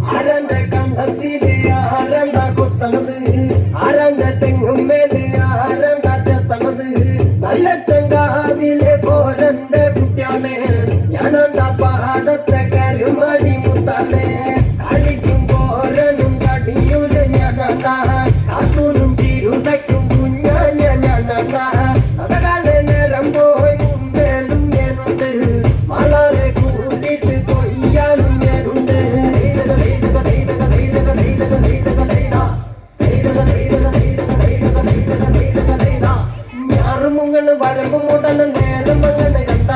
ആരന്റെ കണ്ടത്തില് ആരണ്ട കൊത്തണത് ആരന്റെ തെങ്ങും മേല് ആരണ്ട ചെത്തണത് നല്ല ചെങ്കാവിലെ പോരന്റെ കുട്ടിയാണേ ഞാനെന്ത പാടത്തെ കരുമണി മുത്താണേ കളിക്കും പോരനും കടിയൂര് ഞാനണ്ട കാത്തൂരും ചിരുതയ്ക്കും കുഞ്ഞാഞ്ഞ ഞാനണ്ട അടകാലെ നേരം പോയി മുമ്പേലും ഞാനുണ്ട് വളരെ കൂട്ടിട്ട് കൊയ്യാനും ഞാനുണ്ട് ഞാറുമുങ്ങനെ വരമ്പ് മൂട്ടണ നേരം അങ്ങനെ കണ്ട